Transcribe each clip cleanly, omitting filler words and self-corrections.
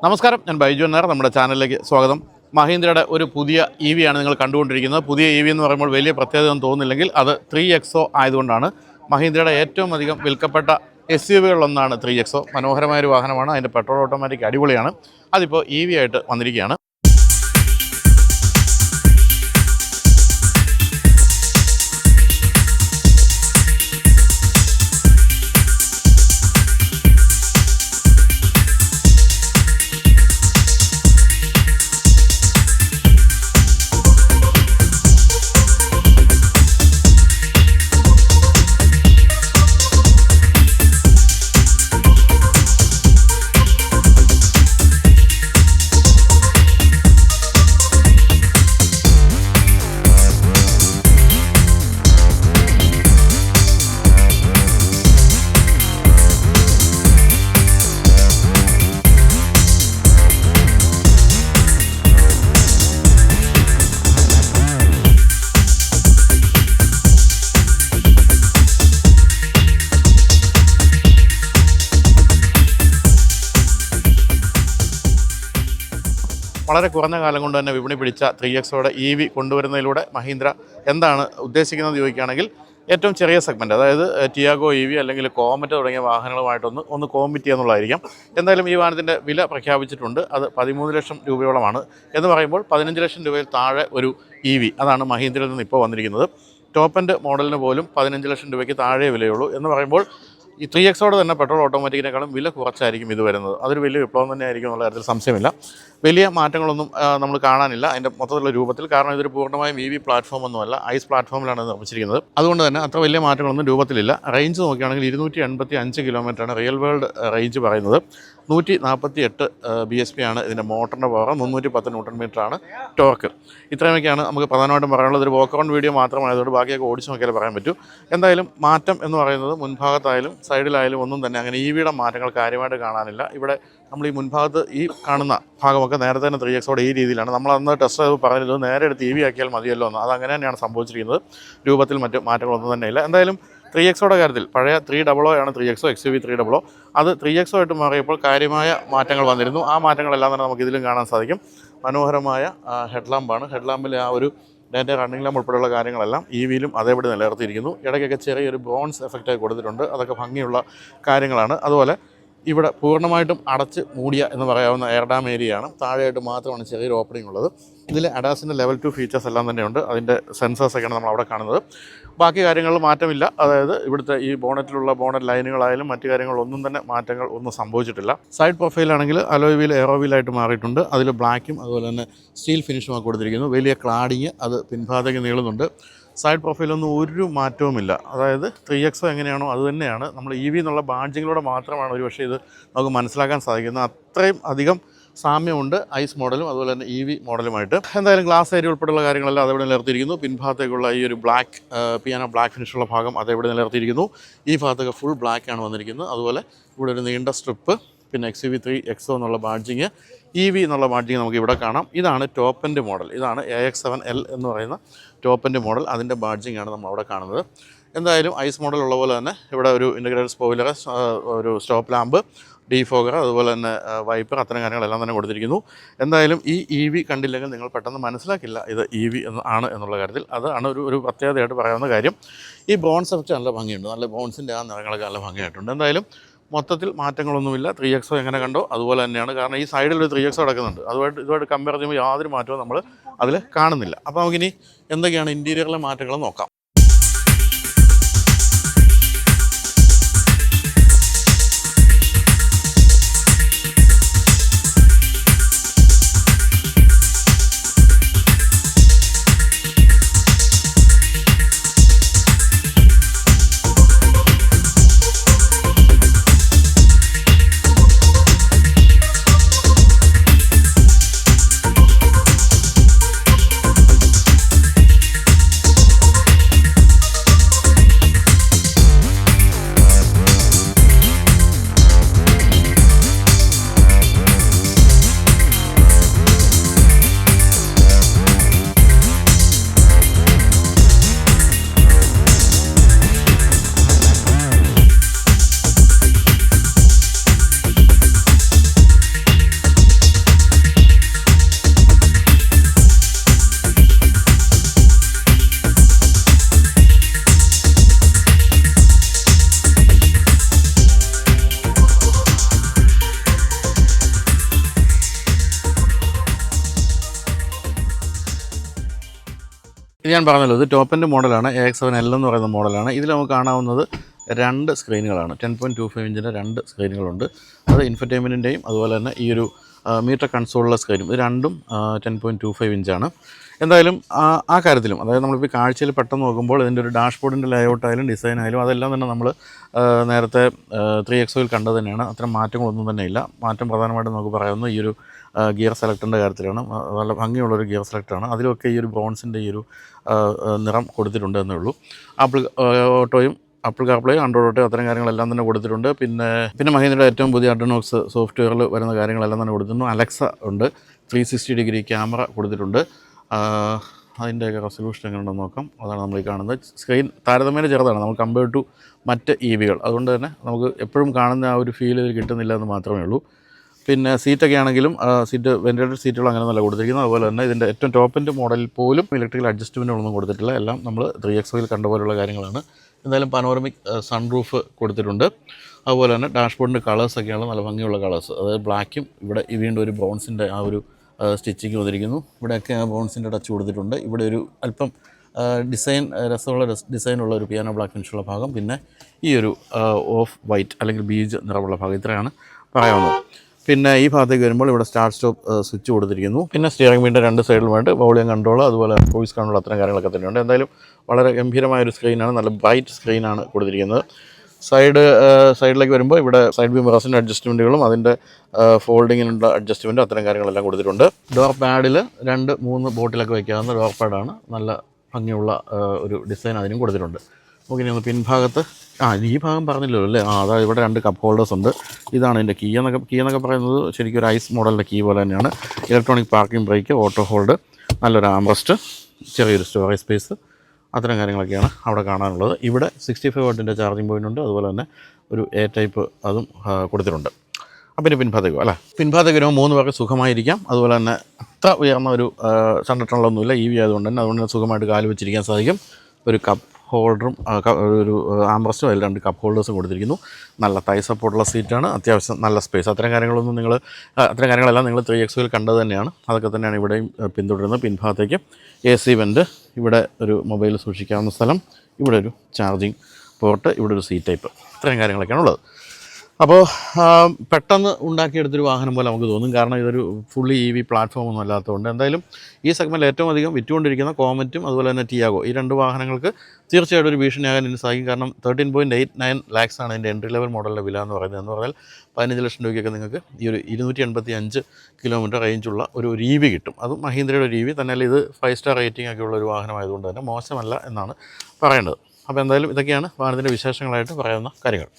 നമസ്കാരം, ഞാൻ ബൈജു എന്നാർ. നമ്മുടെ ചാനലിലേക്ക് സ്വാഗതം. മഹീന്ദ്രയുടെ ഒരു പുതിയ EV ആണ് നിങ്ങൾ കണ്ടുകൊണ്ടിരിക്കുന്നത്. പുതിയ EV എന്ന് പറയുമ്പോൾ വലിയ പ്രത്യേകത ഒന്നും തോന്നുന്നില്ലെങ്കിൽ അത് 3XO ആയതുകൊണ്ടാണ്. മഹീന്ദ്രയുടെ ഏറ്റവും അധികം വിൽക്കപ്പെട്ട SUVകളിലൊന്നാണ് 3XO. മനോഹരമായൊരു വാഹനമാണ്. അതിൻ്റെ പെട്രോൾ ഓട്ടോമാറ്റിക് അടിപൊളിയാണ്. അതിപ്പോൾ EV ആയിട്ട് വന്നിരിക്കുകയാണ്. വളരെ കുറഞ്ഞ കാലം കൊണ്ട് തന്നെ വിപണി പിടിച്ച 3XOയുടെ EV കൊണ്ടുവരുന്നതിലൂടെ മഹീന്ദ്ര എന്താണ് ഉദ്ദേശിക്കുന്നത് ചോദിക്കുകയാണെങ്കിൽ ഏറ്റവും ചെറിയ സെഗ്മെൻറ്റ്, അതായത് ടിയാഗോ EV അല്ലെങ്കിൽ കോമറ്റ് തുടങ്ങിയ വാഹനങ്ങളുമായിട്ടൊന്ന് കോമ്പീറ്റ് ചെയ്യുക എന്നുള്ളതായിരിക്കും. എന്തായാലും ഈ വാഹനത്തിൻ്റെ വില പ്രഖ്യാപിച്ചിട്ടുണ്ട്. അത് 13 ലക്ഷം രൂപയോളമാണ്. എന്ന് പറയുമ്പോൾ 15 ലക്ഷം രൂപയിൽ താഴെ ഒരു EV അതാണ് മഹീന്ദ്രയിൽ നിന്ന് ഇപ്പോൾ വന്നിരിക്കുന്നത്. ടോപ്പ് എൻഡ് മോഡലിന് പോലും 15 ലക്ഷം രൂപയ്ക്ക് താഴെ വിലയുള്ളൂ. എന്ന് പറയുമ്പോൾ ഈ 3XOയുടെ തന്നെ പെട്രോൾ ഓട്ടോമാറ്റിക്കിനേക്കാളും വില കുറച്ചായിരിക്കും ഇത് വരുന്നത്. അതൊരു വലിയ വിപ്ലവം തന്നെ ആയിരിക്കും എന്നുള്ള കാര്യത്തിൽ സംശയമില്ല. വലിയ മാറ്റങ്ങളൊന്നും നമ്മൾ കാണാനില്ല അതിൻ്റെ മൊത്തത്തിലുള്ള രൂപത്തിൽ. കാരണം ഇതൊരു പൂർണ്ണമായും EV പ്ലാറ്റ്ഫോം ഒന്നുമല്ല, ഐസ് പ്ലാറ്റ്ഫോമിലാണ് നിർമ്മിച്ചിരിക്കുന്നത്. അതുകൊണ്ട് തന്നെ അത്ര വലിയ മാറ്റങ്ങളൊന്നും രൂപത്തിലില്ല. റേഞ്ച് നോക്കുകയാണെങ്കിൽ 285 കിലോമീറ്ററാണ് റിയൽ വേൾഡ് റേഞ്ച് പറയുന്നത്. 148 BSP ആണ് ഇതിൻ്റെ മോട്ടറിൻ്റെ പവർ. 310 ന്യൂട്ടൺ മീറ്ററാണ് ടോർക്ക്. ഇത്രയൊക്കെയാണ് നമുക്ക് പ്രധാനമായിട്ടും പറയാനുള്ളത്. ഒരു വോക്ക് ഓൺ വീഡിയോ മാത്രമായതുകൊണ്ട് ബാക്കിയൊക്കെ ഓടിച്ച് നോക്കിയാലേ പറയാൻ പറ്റൂ. എന്തായാലും മാറ്റം എന്ന് പറയുന്നത് മുൻഭാഗത്തായാലും സൈഡിലായാലും ഒന്നും തന്നെ അങ്ങനെ EVയുടെ മാറ്റങ്ങൾ കാര്യമായിട്ട് കാണാനില്ല. ഇവിടെ നമ്മൾ ഈ മുൻഭാഗത്ത് ഈ കാണുന്ന ഭാഗമൊക്കെ നേരത്തെ തന്നെ 3XOയുടെ ഈ രീതിയിലാണ്. നമ്മളന്ന് ടെസ്റ്റ് ചെയ്ത് പറഞ്ഞത് നേരെ എടുത്ത് EV ആക്കിയാൽ മതിയല്ലോ എന്ന്. അതങ്ങനെ തന്നെയാണ് സംഭവിച്ചിരിക്കുന്നത്. രൂപത്തിൽ മറ്റ് മാറ്റങ്ങളൊന്നും തന്നെയില്ല. എന്തായാലും 3XOയുടെ കാര്യത്തിൽ പഴയ 300 ആണ് 3XO XUV 300. അത് 3XO ആയിട്ട് മാറിയപ്പോൾ കാര്യമായ മാറ്റങ്ങൾ വന്നിരുന്നു. ആ മാറ്റങ്ങളെല്ലാം തന്നെ നമുക്ക് ഇതിലും കാണാൻ സാധിക്കും. മനോഹരമായ ഹെഡ്ലാമ്പാണ്. ഹെഡ്ലാമ്പിലെ ആ ഒരു ഡേറ്റ റണ്ണിംഗ് ലാമ്പ് ഉൾപ്പെടെയുള്ള കാര്യങ്ങളെല്ലാം EVയിലും അതേപടി നിലനിർത്തിയിരിക്കുന്നു. ഇടയ്ക്കൊക്കെ ചെറിയൊരു ബ്രോൺസ് എഫക്റ്റായി കൊടുത്തിട്ടുണ്ട്. അതൊക്കെ ഭംഗിയുള്ള കാര്യങ്ങളാണ്. അതുപോലെ ഇവിടെ പൂർണ്ണമായിട്ടും അടച്ച് മൂടിയ എന്ന് പറയാവുന്ന എയർ ഡാം ഏരിയയാണ്. താഴെയായിട്ട് മാത്രമാണ് ചെറിയൊരു ഓപ്പണിംഗ് ഉള്ളത്. ഇതിൽ അഡാസിൻ്റെ ലെവൽ 2 ഫീച്ചേഴ്സ് എല്ലാം തന്നെയുണ്ട്. അതിൻ്റെ സെൻസേഴ്സൊക്കെയാണ് നമ്മൾ അവിടെ കാണുന്നത്. ബാക്കി കാര്യങ്ങളിൽ മാറ്റമില്ല. അതായത് ഇവിടുത്തെ ഈ ബോണറ്റിലുള്ള ബോണറ്റ് ലൈനുകളായാലും മറ്റു കാര്യങ്ങളൊന്നും തന്നെ മാറ്റങ്ങൾ ഒന്നും സംഭവിച്ചിട്ടില്ല. സൈഡ് പ്രൊഫൈലാണെങ്കിൽ അലോയ് വീൽ എയറോ വീലായിട്ട് മാറിയിട്ടുണ്ട്. അതിൽ ബ്ലാക്കും അതുപോലെ തന്നെ സ്റ്റീൽ ഫിനിഷുമൊക്കെ കൊടുത്തിരിക്കുന്നു. വലിയ ക്ലാഡിങ് അത് പിൻഭാഗത്തേക്ക് നീളുന്നുണ്ട്. സൈഡ് പ്രൊഫൈലൊന്നും ഒരു മാറ്റവുമില്ല. അതായത് 3XO എങ്ങനെയാണോ അത് തന്നെയാണ്. നമ്മൾ EV എന്നുള്ള ബാഡ്ജിങ്ങിലൂടെ മാത്രമാണ് ഒരു പക്ഷേ ഇത് നമുക്ക് മനസ്സിലാക്കാൻ സാധിക്കുന്നത്. അത്രയും അധികം സാമ്യമുണ്ട് ഐസ് മോഡലും അതുപോലെ തന്നെ EV മോഡലുമായിട്ട്. എന്തായാലും ഗ്ലാസ് ഏരിയ ഉൾപ്പെടെയുള്ള കാര്യങ്ങളെല്ലാം അതെവിടെ നിലനിർത്തിയിരിക്കുന്നു. പിൻഭാഗത്തേക്കുള്ള ഈ ഒരു പിയാനോ ബ്ലാക്ക് ഫിനിഷുള്ള ഭാഗം അതെവിടെ നിലനിർത്തിയിരിക്കുന്നു. ഈ ഭാഗത്തൊക്കെ ഫുൾ ബ്ലാക്കാണ് വന്നിരിക്കുന്നത്. അതുപോലെ ഇവിടെ ഒരു നീണ്ട സ്ട്രിപ്പ്, പിന്നെ XUV 3XO എന്നുള്ള ബാഡ്ജിങ്, EV എന്നുള്ള ബാഡ്ജിങ് നമുക്ക് ഇവിടെ കാണാം. ഇതാണ് ടോപ്പ് എൻഡ് മോഡൽ. ഇതാണ് AX7L എന്ന് പറയുന്ന ടോപ്പ് എൻഡ് മോഡൽ. അതിൻ്റെ ബാഡ്ജിങ് ആണ് നമ്മൾ അവിടെ കാണുന്നത്. എന്തായാലും ഐസ് മോഡൽ ഉള്ള പോലെ തന്നെ ഇവിടെ ഒരു ഇൻ്റഗ്രേറ്റഡ് സ്പോയിലർ, ഒരു സ്റ്റോപ്പ് ലാമ്പ്, ഡീഫോഗർ, അതുപോലെ തന്നെ വൈപ്പർ, അത്തരം കാര്യങ്ങളെല്ലാം തന്നെ കൊടുത്തിരിക്കുന്നു. എന്തായാലും ഈ EV കണ്ടില്ലെങ്കിൽ നിങ്ങൾ പെട്ടെന്ന് മനസ്സിലാക്കില്ല ഇത് EV ആണ് എന്നുള്ള കാര്യത്തിൽ. അതാണ് ഒരു പ്രത്യേകതയായിട്ട് പറയാവുന്ന കാര്യം. ഈ ബ്രോൺസ് എഫക്റ്റ് നല്ല ഭംഗിയുണ്ട്. നല്ല ബ്രോൺസിൻ്റെ ആ നിറങ്ങളൊക്കെ നല്ല ഭംഗിയായിട്ടുണ്ട്. എന്തായാലും മൊത്തത്തിൽ മാറ്റങ്ങളൊന്നുമില്ല. 3XO എങ്ങനെ കണ്ടോ അതുപോലെ തന്നെയാണ്. കാരണം ഈ സൈഡിൽ ഒരു 3XO കിടക്കുന്നുണ്ട്. ഇതുമായിട്ട് കമ്പയർ ചെയ്യുമ്പോൾ യാതൊരു മാറ്റവും നമ്മൾ അതിൽ കാണുന്നില്ല. അപ്പോൾ നമുക്കിനി എന്തൊക്കെയാണ് ഇൻറ്റീരിയറിലെ മാറ്റങ്ങൾ നോക്കാം. ഇത് ഞാൻ പറഞ്ഞല്ലോ, ഇത് ടോപ്പ് എൻഡ് മോഡലാണ്. AX7L എന്ന് പറയുന്ന മോഡലാണ്. ഇതിൽ നമുക്ക് കാണാവുന്നത് 2 സ്ക്രീനുകളാണ്. 10.25 ഇഞ്ചിൻ്റെ 2 സ്ക്രീനുകളുണ്ട്. അത് ഇൻഫർടൈൻമെൻറ്റിൻ്റെയും അതുപോലെ തന്നെ ഈ ഒരു മീറ്റർ കൺസോളുള്ള സ്ക്രീനും, ഇത് രണ്ടും 10.25 ഇഞ്ചാണ്. എന്തായാലും ആ കാര്യത്തിലും, അതായത് നമ്മളിപ്പോൾ കാഴ്ചയിൽ പെട്ടെന്ന് നോക്കുമ്പോൾ ഇതിൻ്റെ ഒരു ഡാഷ്ബോർഡിൻ്റെ ലേഔട്ടായാലും ഡിസൈനായാലും അതെല്ലാം തന്നെ നമ്മൾ നേരത്തെ 3XOയിൽ കണ്ടത് തന്നെയാണ്. അത്തരം മാറ്റങ്ങളൊന്നും തന്നെ ഇല്ല. മാറ്റം പ്രധാനമായിട്ടും നമുക്ക് പറയാവുന്ന ഈ ഒരു ഗിയർ സെലക്ടറിൻ്റെ കാര്യത്തിലാണ്. നല്ല ഭംഗിയുള്ളൊരു ഗിയർ സെലക്ടറാണ്. അതിലൊക്കെ ഈ ഒരു ബ്രോൺസിൻ്റെ ഈ ഒരു നിറം കൊടുത്തിട്ടുണ്ട് എന്നേ ഉള്ളൂ. ആപ്പിൾ ഓട്ടോയും ആപ്പിൾ കാർപ്ലേ, ആൻഡ്രോയിഡ് ഓട്ടോ അത്തരം കാര്യങ്ങളെല്ലാം തന്നെ കൊടുത്തിട്ടുണ്ട്. പിന്നെ മഹീന്ദ്രയുടെ ഏറ്റവും പുതിയ അഡ്രനോക്സ് സോഫ്റ്റ്വെയറിൽ വരുന്ന കാര്യങ്ങളെല്ലാം തന്നെ കൊടുത്തിട്ടുണ്ട്. അലക്സ ഉണ്ട്, 360 ഡിഗ്രി ക്യാമറ കൊടുത്തിട്ടുണ്ട്. അതിൻ്റെയൊക്കെ റെസൊല്യൂഷൻ എങ്ങനെയുണ്ടെന്ന് നോക്കാം. അതാണ് നമ്മൾ ഈ കാണുന്നത്. സ്ക്രീൻ താരതമ്യേന ചെറുതാണ് നമുക്ക് കമ്പയർഡ് ടു മറ്റ് EVകൾ. അതുകൊണ്ട് തന്നെ നമുക്ക് എപ്പോഴും കാണുന്ന ആ ഒരു ഫീൽ ഇതിൽ കിട്ടുന്നില്ല എന്ന് മാത്രമേ ഉള്ളൂ. പിന്നെ സീറ്റൊക്കെ ആണെങ്കിലും സീറ്റ് വെൻറ്റിലേറ്റഡ് സീറ്റുകൾ അങ്ങനെ നല്ല കൊടുത്തിരിക്കുന്നത്. അതുപോലെ തന്നെ ഇതിൻ്റെ ഏറ്റവും ടോപ്പ് എൻഡ് മോഡലിൽ പോലും ഇലക്ട്രിക്കൽ അഡ്ജസ്റ്റ്മെൻറ്റുകളൊന്നും കൊടുത്തിട്ടില്ല. എല്ലാം നമ്മൾ 3XOയിൽ കണ്ട പോലുള്ള കാര്യങ്ങളാണ്. എന്തായാലും പനോറമിക് സൺറൂഫ് കൊടുത്തിട്ടുണ്ട്. അതുപോലെ തന്നെ ഡാഷ്ബോർഡിൻ്റെ കളേഴ്സൊക്കെയാണ് നല്ല ഭംഗിയുള്ള കളേഴ്സ്. അതായത് ബ്ലാക്കും ഇവിടെ വീണ്ടും ഒരു ബ്രൗൺസിൻ്റെ ആ ഒരു സ്റ്റിച്ചിങ് വന്നിരിക്കുന്നു. ഇവിടെയൊക്കെ ആ ബ്രൗൺസിൻ്റെ ടച്ച് കൊടുത്തിട്ടുണ്ട്. ഇവിടെ ഒരു അല്പം രസമുള്ള ഡിസൈനുള്ള ഒരു പിയാനോ ബ്ലാക്ക് ഫിനിഷുള്ള ഭാഗം, പിന്നെ ഈ ഒരു ഓഫ് വൈറ്റ് അല്ലെങ്കിൽ ബീജ് നിറമുള്ള ഭാഗം, ഇത്രയാണ് പറയാവുന്നത്. പിന്നെ ഈ ഭാഗത്തേക്ക് വരുമ്പോൾ ഇവിടെ സ്റ്റാർട്ട് സ്റ്റോപ്പ് സ്വിച്ച് കൊടുത്തിരിക്കുന്നു. പിന്നെ സ്റ്റിയറിംഗ് വീലിൻ്റെ 2 സൈഡിലുമായിട്ട് വോളിയം കൺട്രോൾ, അതുപോലെ വോയിസ് കൺട്രോൾ, അത്തരം കാര്യങ്ങളൊക്കെ തന്നെയുണ്ട്. എന്തായാലും വളരെ ഗംഭീരമായൊരു സ്ക്രീനാണ്. നല്ല ബ്രൈറ്റ് സ്ക്രീനാണ് കൊടുത്തിരിക്കുന്നത്. സൈഡിലേക്ക് വരുമ്പോൾ ഇവിടെ സൈഡ് വ്യൂ മിററിൻ്റെ അഡ്ജസ്റ്റ്മെൻറ്റുകളും അതിൻ്റെ ഫോൾഡിങ്ങിനുള്ള അഡ്ജസ്റ്റ്മെൻറ്റും അത്തരം കാര്യങ്ങളെല്ലാം കൊടുത്തിട്ടുണ്ട്. ഡോർ പാഡിൽ 2-3 ബോട്ടിലൊക്കെ വയ്ക്കാവുന്ന ഡോർ പാഡാണ്. നല്ല ഭംഗിയുള്ള ഒരു ഡിസൈൻ അതിനും കൊടുത്തിട്ടുണ്ട്. നമുക്കിനി ഒന്ന് പിൻഭാഗത്ത് ഈ ഭാഗം പറഞ്ഞില്ലല്ലോ അല്ലേ? അതായത് ഇവിടെ 2 കപ്പ് ഹോൾഡേഴ്സ് ഉണ്ട്. ഇതാണ് ഇതിൻ്റെ കീ എന്നൊക്കെ പറയുന്നത് ശരിക്കും ഒരു ഐസ് മോഡലിൻ്റെ കീ പോലെ തന്നെയാണ്. Electronic parking brake, auto hold, നല്ലൊരു ആംറസ്റ്റ്, ചെറിയൊരു സ്റ്റോറേജ് സ്പേസ്, അത്തരം കാര്യങ്ങളൊക്കെയാണ് അവിടെ കാണാനുള്ളത്. ഇവിടെ 65 വാട്ടിൻ്റെ ചാർജിങ് പോയിൻ്റ് ഉണ്ട്. അതുപോലെ തന്നെ ഒരു A ടൈപ്പ് അതും കൊടുത്തിട്ടുണ്ട്. അപ്പം പിന്നെ പിൻഭാഗത്തേക്ക് വരുമ്പോൾ 3 പേർക്ക് സുഖമായിരിക്കാം. അതുപോലെ തന്നെ അത്ര ഉയർന്ന ഒരു സണ്ടട്ടണങ്ങളൊന്നുമില്ല. EV ആയതുകൊണ്ട് തന്നെ അതുകൊണ്ട് തന്നെ സുഖമായിട്ട് കാല് വെച്ചിരിക്കാൻ സാധിക്കും. ഒരു കപ്പ് ഹോൾഡറും ഒരു ആംറസ്റ്റും അതിൽ 2 കപ്പ് ഹോൾഡേഴ്സും കൊടുത്തിരിക്കുന്നു. നല്ല തൈ സപ്പോർട്ടുള്ള സീറ്റാണ്. അത്യാവശ്യം നല്ല സ്പേസ്. അത്തരം കാര്യങ്ങളെല്ലാം നിങ്ങൾ 3XOയിൽ കണ്ടത് തന്നെയാണ്. അതൊക്കെ തന്നെയാണ് ഇവിടെയും പിന്തുടരുന്നത്. പിൻഭാഗത്തേക്ക് AC വെൻ്റ്, ഇവിടെ ഒരു മൊബൈൽ സൂക്ഷിക്കാവുന്ന സ്ഥലം, ഇവിടെ ഒരു ചാർജിങ് പോർട്ട്, ഇവിടെ ഒരു സീറ്റ് ടൈപ്പ്, ഇത്രയും കാര്യങ്ങളൊക്കെയാണ് ഉള്ളത്. അപ്പോൾ പെട്ടെന്ന് ഉണ്ടാക്കിയെടുത്തൊരു വാഹനം പോലെ നമുക്ക് തോന്നും. കാരണം ഇതൊരു ഫുള്ളി EV പ്ലാറ്റ്ഫോം ഒന്നും അല്ലാത്തതുകൊണ്ട്. എന്തായാലും ഈ സെഗ്മെൻറ്റിൽ ഏറ്റവും അധികം വിറ്റുകൊണ്ടിരിക്കുന്ന കോമറ്റും അതുപോലെ തന്നെ ടിയാഗോ, ഈ 2 വാഹനങ്ങൾക്ക് തീർച്ചയായിട്ടും ഒരു ഭീഷണിയാകാൻ ഇതിന് സാധിക്കും. കാരണം 13.89 lakhs ആണ് ഇതിൻ്റെ എൻട്രി ലെവൽ മോഡലിൻ്റെ വില എന്ന് പറയുന്നത്. എന്ന് പറഞ്ഞാൽ 15 ലക്ഷം രൂപയ്ക്കൊക്കെ നിങ്ങൾക്ക് ഈ ഒരു 285 കിലോമീറ്റർ റേഞ്ചുള്ള ഒരു EV കിട്ടും. അതും മഹീന്ദ്രയുടെ ഒരു EV തന്നെ. ഇത് 5 സ്റ്റാർ റേറ്റിംഗ് ഒക്കെ ഉള്ള ഒരു വാഹനമായതുകൊണ്ട് തന്നെ മോശമല്ല എന്നാണ് പറയേണ്ടത്. അപ്പോൾ എന്തായാലും ഇതൊക്കെയാണ് വാഹനത്തിൻ്റെ വിശേഷങ്ങളായിട്ട് പറയുന്ന കാര്യങ്ങൾ.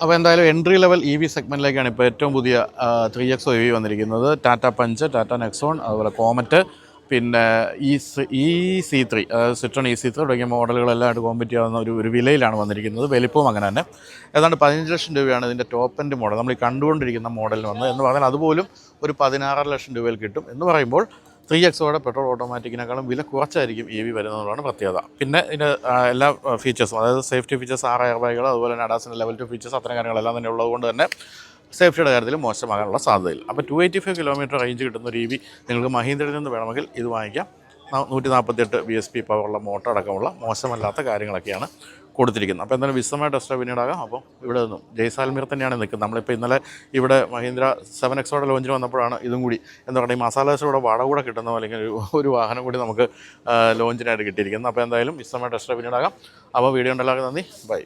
അപ്പോൾ എന്തായാലും എൻട്രി ലെവൽ EV സെഗ്മെൻറ്റിലേക്കാണ് ഇപ്പോൾ ഏറ്റവും പുതിയ 3XO EV വന്നിരിക്കുന്നത്. ടാറ്റ പഞ്ച്, ടാറ്റ നെക്സോൺ, അതുപോലെ കോമറ്റ്, പിന്നെ E3 അതായത് സിട്രോൺ E3 തുടങ്ങിയ മോഡലുകളെല്ലാം ആയിട്ട് കോമ്പറ്റ് ചെയ്യാവുന്ന ഒരു വിലയിലാണ് വന്നിരിക്കുന്നത്. വലിപ്പവും അങ്ങനെ തന്നെ. ഏതാണ്ട് 15 ലക്ഷം രൂപയാണ് ഇതിൻ്റെ ടോപ്പ് എൻഡ് മോഡൽ നമ്മൾ ഈ കണ്ടുകൊണ്ടിരിക്കുന്ന മോഡലിന് വന്നത്. എന്ന് പറഞ്ഞാൽ അതുപോലും ഒരു 16 ലക്ഷം രൂപയിൽ കിട്ടും. എന്ന് പറയുമ്പോൾ 3XOയുടെ പെട്രോൾ ഓട്ടോമാറ്റിക്കിനേക്കാളും വില കുറച്ചായിരിക്കും EV വരുന്നതെന്നുള്ളതാണ് പ്രത്യേകത. പിന്നെ ഇതിൻ്റെ എല്ലാ ഫീച്ചേഴ്സും, അതായത് സേഫ്റ്റി ഫീച്ചേഴ്സ്, 6 എയർ ബാഗുകൾ, അതുപോലെ തന്നെ അഡാസിൻ്റെ ലെവൽ 2 ഫീച്ചേഴ്സ്, അത്തരം കാര്യങ്ങളെല്ലാം തന്നെ ഉള്ളതുകൊണ്ട് തന്നെ സേഫ്റ്റിയുടെ കാര്യത്തിൽ മോശമാകാനുള്ള സാധ്യതയില്ല. അപ്പോൾ 285 കിലോമീറ്റർ റേഞ്ച് കിട്ടുന്ന ഒരു EV നിങ്ങൾക്ക് മഹീന്ദ്രയിൽ നിന്ന് വേണമെങ്കിൽ ഇത് വാങ്ങിക്കാം. 148 BSP പവറുള്ള മോട്ടർ അടക്കമുള്ള മോശമല്ലാത്ത കാര്യങ്ങളൊക്കെയാണ് കൊടുത്തിരിക്കുന്നത്. അപ്പോൾ എന്തായാലും വിശദമായ ടെസ്റ്റ് പിന്നീടാകാം. അപ്പോൾ ഇവിടെ നിന്നും ജയ്സാൽമീർ തന്നെയാണ് നിൽക്കുന്നത്. നമ്മളിപ്പോൾ ഇന്നലെ ഇവിടെ മഹീന്ദ്ര 7XOയുടെ ലോഞ്ചിന് വന്നപ്പോഴാണ് ഇതും കൂടി എന്താ പറയുക ഈ മസാല ദോശയുടെ വട കൂടെ കിട്ടുന്ന അല്ലെങ്കിൽ ഒരു വാഹനം കൂടി നമുക്ക് ലോഞ്ചിനായിട്ട് കിട്ടിയിരിക്കുന്നത്. അപ്പോൾ എന്തായാലും വിശദമായ ടെസ്റ്റ് പിന്നീടാകാം. അപ്പോൾ വീഡിയോ ഉണ്ടാകാൻ നന്ദി. ബൈ.